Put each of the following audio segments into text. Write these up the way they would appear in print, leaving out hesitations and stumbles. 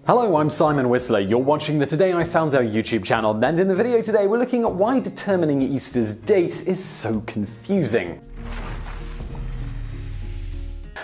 Hello, I'm Simon Whistler. You're watching the Today I Found Out YouTube channel, and in the video today we're looking at why determining Easter's date is so confusing.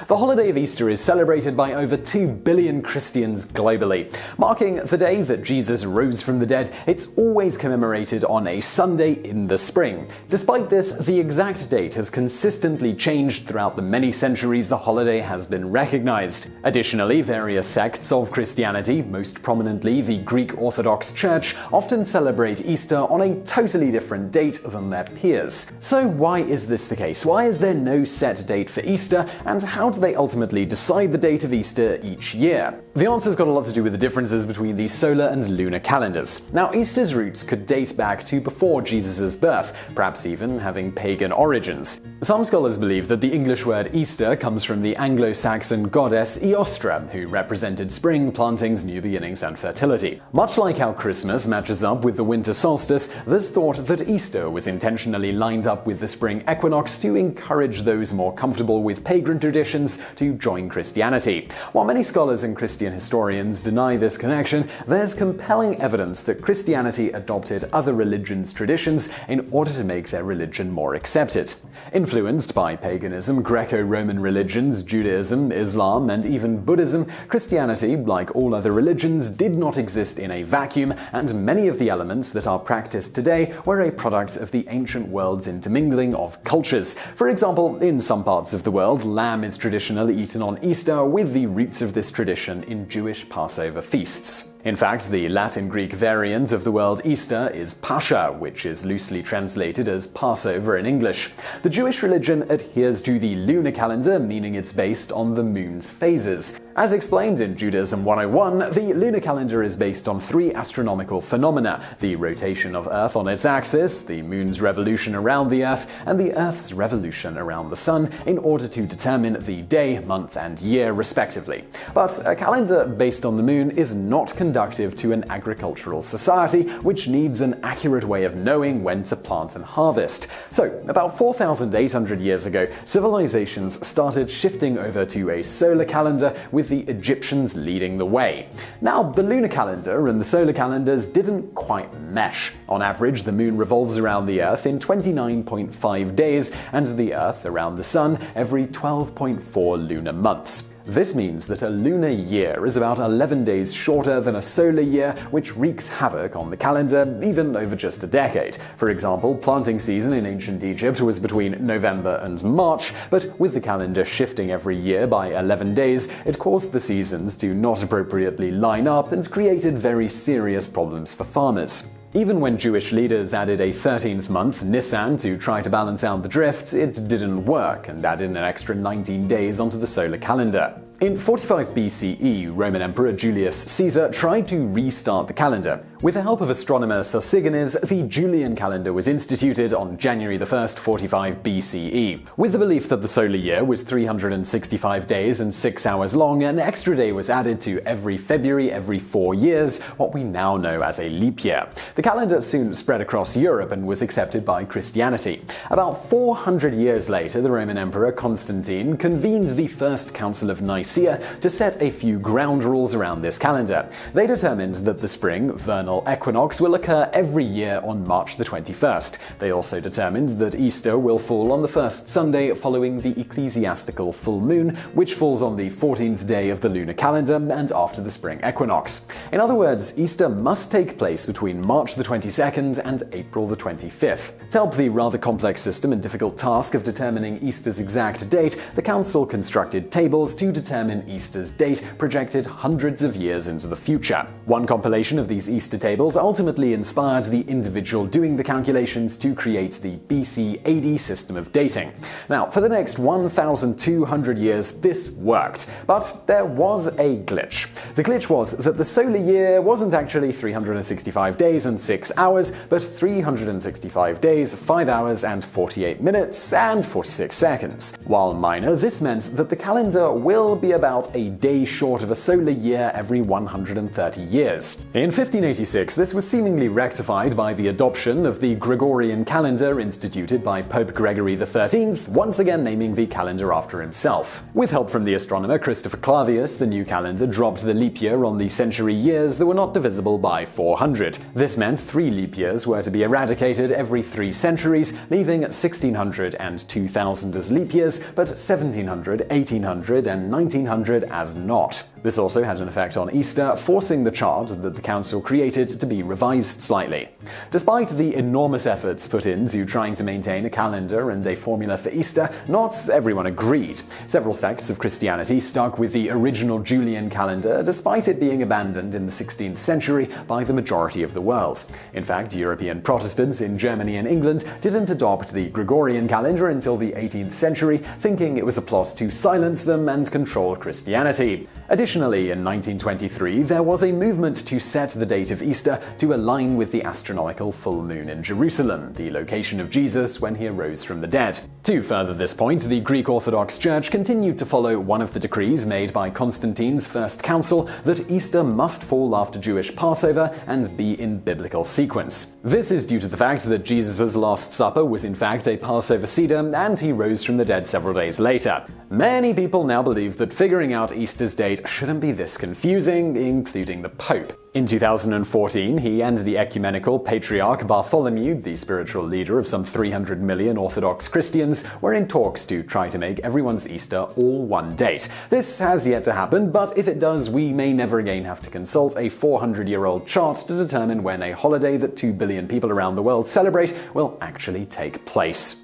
The holiday of Easter is celebrated by over 2 billion Christians globally. Marking the day that Jesus rose from the dead, it's always commemorated on a Sunday in the spring. Despite this, the exact date has consistently changed throughout the many centuries the holiday has been recognized. Additionally, various sects of Christianity, most prominently the Greek Orthodox Church, often celebrate Easter on a totally different date than their peers. So why is this the case? Why is there no set date for Easter, and how do they ultimately decide the date of Easter each year? The answer's got a lot to do with the differences between the solar and lunar calendars. Now, Easter's roots could date back to before Jesus' birth, perhaps even having pagan origins. Some scholars believe that the English word Easter comes from the Anglo-Saxon goddess Eostre, who represented spring, plantings, new beginnings, and fertility. Much like how Christmas matches up with the winter solstice, there's thought that Easter was intentionally lined up with the spring equinox to encourage those more comfortable with pagan traditions to join Christianity. While many scholars and Christian historians deny this connection, there's compelling evidence that Christianity adopted other religions' traditions in order to make their religion more accepted. Influenced by paganism, Greco-Roman religions, Judaism, Islam, and even Buddhism, Christianity, like all other religions, did not exist in a vacuum, and many of the elements that are practiced today were a product of the ancient world's intermingling of cultures. For example, in some parts of the world, lamb is traditionally eaten on Easter, with the roots of this tradition in Jewish Passover feasts. In fact, the Latin-Greek variant of the word Easter is Pascha, which is loosely translated as Passover in English. The Jewish religion adheres to the lunar calendar, meaning it's based on the moon's phases. As explained in Judaism 101, the lunar calendar is based on 3 astronomical phenomena: the rotation of Earth on its axis, the moon's revolution around the Earth, and the Earth's revolution around the sun, in order to determine the day, month, and year, respectively. But a calendar based on the moon is not conducive to an agricultural society, which needs an accurate way of knowing when to plant and harvest. So, about 4,800 years ago, civilizations started shifting over to a solar calendar, with the Egyptians leading the way. Now, the lunar calendar and the solar calendars didn't quite mesh. On average, the moon revolves around the Earth in 29.5 days, and the Earth around the sun every 12.4 lunar months. This means that a lunar year is about 11 days shorter than a solar year, which wreaks havoc on the calendar, even over just a decade. For example, planting season in ancient Egypt was between November and March, but with the calendar shifting every year by 11 days, it caused the seasons to not appropriately line up and created very serious problems for farmers. Even when Jewish leaders added a 13th month, Nisan, to try to balance out the drift, it didn't work and added an extra 19 days onto the solar calendar. In 45 BCE, Roman Emperor Julius Caesar tried to restart the calendar. With the help of astronomer Sosigenes, the Julian calendar was instituted on January 1st, 45 BCE. With the belief that the solar year was 365 days and 6 hours long, an extra day was added to every February every 4 years, what we now know as a leap year. The calendar soon spread across Europe and was accepted by Christianity. About 400 years later, the Roman Emperor Constantine convened the First Council of Nicaea to set a few ground rules around this calendar. They determined that the spring, vernal equinox will occur every year on March the 21st. They also determined that Easter will fall on the first Sunday following the ecclesiastical full moon, which falls on the 14th day of the lunar calendar and after the spring equinox. In other words, Easter must take place between March the 22nd and April the 25th. To help the rather complex system and difficult task of determining Easter's exact date, the council constructed tables to determine Easter's date projected hundreds of years into the future. One compilation of these Easter tables ultimately inspired the individual doing the calculations to create the BC AD system of dating. Now, for the next 1,200 years, this worked, but there was a glitch. The glitch was that the solar year wasn't actually 365 days and 6 hours, but 365 days, 5 hours and 48 minutes and 46 seconds. While minor, this meant that the calendar will be about a day short of a solar year every 130 years. In 1586, this was seemingly rectified by the adoption of the Gregorian Calendar instituted by Pope Gregory XIII, once again naming the calendar after himself. With help from the astronomer Christopher Clavius, the new calendar dropped the leap year on the century years that were not divisible by 400. This meant 3 leap years were to be eradicated every 3 centuries, leaving 1600 and 2000 as leap years, but 1700, 1800, and 1900 as not. This also had an effect on Easter, forcing the chart that the council created to be revised slightly. Despite the enormous efforts put into trying to maintain a calendar and a formula for Easter, not everyone agreed. Several sects of Christianity stuck with the original Julian calendar, despite it being abandoned in the 16th century by the majority of the world. In fact, European Protestants in Germany and England didn't adopt the Gregorian calendar until the 18th century, thinking it was a plot to silence them and control Christianity. Additionally, in 1923, there was a movement to set the date of Easter to align with the astronomical full moon in Jerusalem, the location of Jesus when he arose from the dead. To further this point, the Greek Orthodox Church continued to follow one of the decrees made by Constantine's First Council that Easter must fall after Jewish Passover and be in biblical sequence. This is due to the fact that Jesus' Last Supper was in fact a Passover Seder, and he rose from the dead several days later. Many people now believe that figuring out Easter's date shouldn't be this confusing, including the Pope. In 2014, he and the ecumenical Patriarch Bartholomew, the spiritual leader of some 300 million Orthodox Christians, were in talks to try to make everyone's Easter all one date. This has yet to happen, but if it does, we may never again have to consult a 400-year-old chart to determine when a holiday that 2 billion people around the world celebrate will actually take place.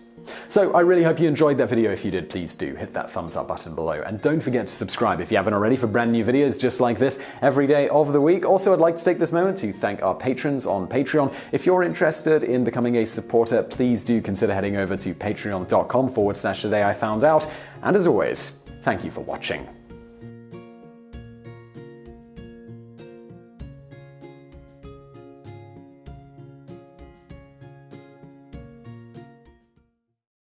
So I really hope you enjoyed that video. If you did, please do hit that thumbs up button below, and don't forget to subscribe if you haven't already for brand new videos just like this every day of the week. Also, I'd like to take this moment to thank our patrons on Patreon. If you're interested in becoming a supporter, please do consider heading over to patreon.com/TodayIFoundOut. And as always, thank you for watching.